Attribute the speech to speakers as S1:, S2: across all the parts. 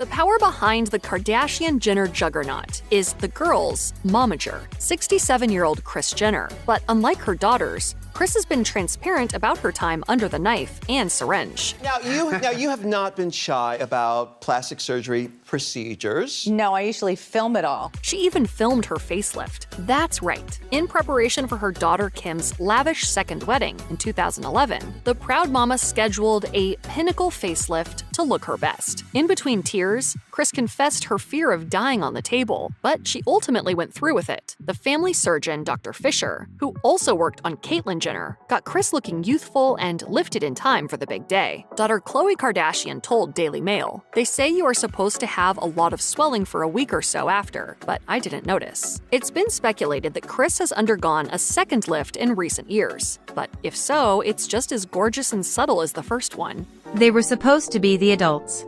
S1: The power behind the Kardashian-Jenner juggernaut is the girl's momager, 67-year-old Kris Jenner. But unlike her daughters, Kris has been transparent about her time under the knife and syringe.
S2: Now you have not been shy about plastic surgery procedures.
S3: No, I usually film it all.
S1: She even filmed her facelift. That's right. In preparation for her daughter Kim's lavish second wedding in 2011, the proud mama scheduled a pinnacle facelift to look her best. In between tears, Kris confessed her fear of dying on the table, but she ultimately went through with it. The family surgeon, Dr. Fisher, who also worked on Caitlyn Jenner, got Kris looking youthful and lifted in time for the big day. Daughter Khloe Kardashian told Daily Mail, "They say you are supposed to have a lot of swelling for a week or so after, but I didn't notice." It's been speculated that Kris has undergone a second lift in recent years, but if so, it's just as gorgeous and subtle as the first one.
S4: They were supposed to be the adults,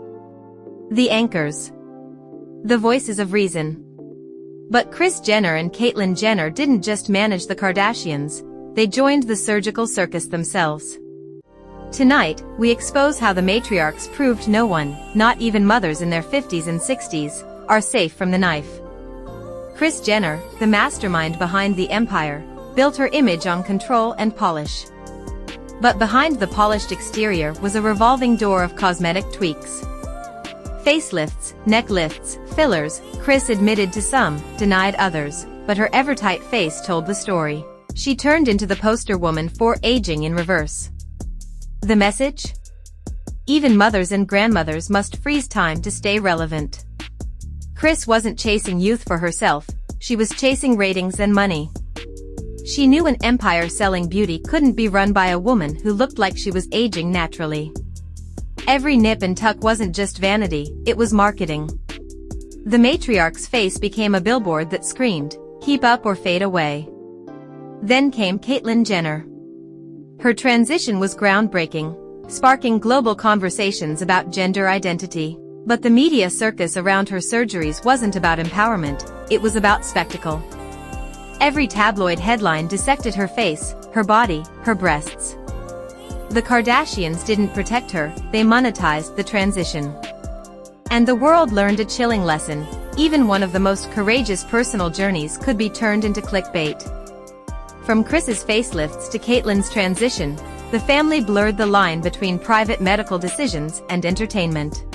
S4: the anchors, the voices of reason. But Kris Jenner and Caitlyn Jenner didn't just manage the Kardashians, they joined the surgical circus themselves. Tonight, we expose how the matriarchs proved no one, not even mothers in their 50s and 60s, are safe from the knife. Kris Jenner, the mastermind behind the empire, built her image on control and polish. But behind the polished exterior was a revolving door of cosmetic tweaks. Facelifts, neck lifts, fillers. Kris admitted to some, denied others, but her ever-tight face told the story. She turned into the poster woman for aging in reverse. The message? Even mothers and grandmothers must freeze time to stay relevant. Kris wasn't chasing youth for herself, she was chasing ratings and money. She knew an empire selling beauty couldn't be run by a woman who looked like she was aging naturally. Every nip and tuck wasn't just vanity, it was marketing. The matriarch's face became a billboard that screamed, "Keep up or fade away." Then came Caitlyn Jenner. Her transition was groundbreaking, sparking global conversations about gender identity. But the media circus around her surgeries wasn't about empowerment, it was about spectacle. Every tabloid headline dissected her face, her body, her breasts. The Kardashians didn't protect her, they monetized the transition. And the world learned a chilling lesson: even one of the most courageous personal journeys could be turned into clickbait. From Kris's facelifts to Caitlyn's transition, the family blurred the line between private medical decisions and entertainment.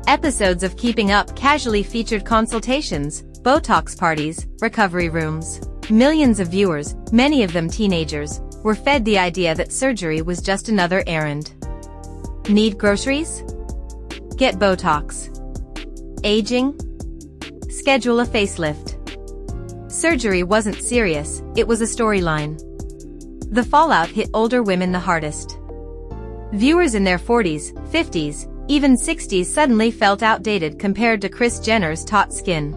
S4: Episodes of Keeping Up casually featured consultations, Botox parties, recovery rooms. Millions of viewers, many of them teenagers, were fed the idea that surgery was just another errand. Need groceries? Get Botox. Aging? Schedule a facelift. Surgery wasn't serious, it was a storyline. The fallout hit older women the hardest. Viewers in their 40s, 50s, even 60s suddenly felt outdated compared to Kris Jenner's taut skin.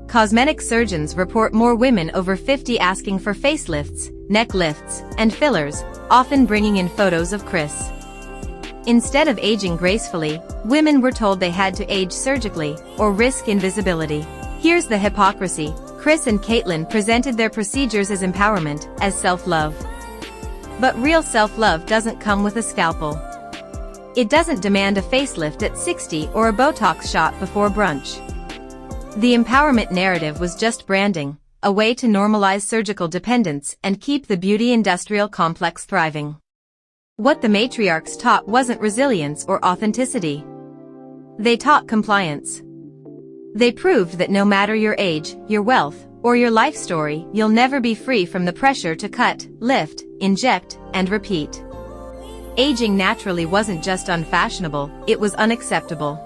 S4: Cosmetic surgeons report more women over 50 asking for facelifts, neck lifts, and fillers, often bringing in photos of Kris. Instead of aging gracefully, women were told they had to age surgically, or risk invisibility. Here's the hypocrisy: Kris and Caitlyn presented their procedures as empowerment, as self-love. But real self-love doesn't come with a scalpel. It doesn't demand a facelift at 60 or a Botox shot before brunch. The empowerment narrative was just branding, a way to normalize surgical dependence and keep the beauty industrial complex thriving. What the matriarchs taught wasn't resilience or authenticity. They taught compliance. They proved that no matter your age, your wealth, or your life story, you'll never be free from the pressure to cut, lift, inject, and repeat. Aging naturally wasn't just unfashionable, it was unacceptable.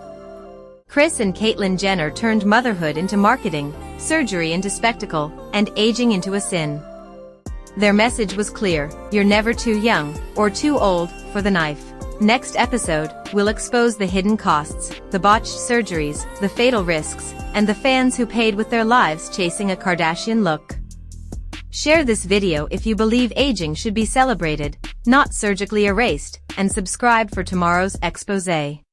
S4: Kris and Caitlyn Jenner turned motherhood into marketing, surgery into spectacle, and aging into a sin. Their message was clear: you're never too young, or too old, for the knife. Next episode, we'll expose the hidden costs, the botched surgeries, the fatal risks, and the fans who paid with their lives chasing a Kardashian look. Share this video if you believe aging should be celebrated, not surgically erased, and subscribe for tomorrow's expose.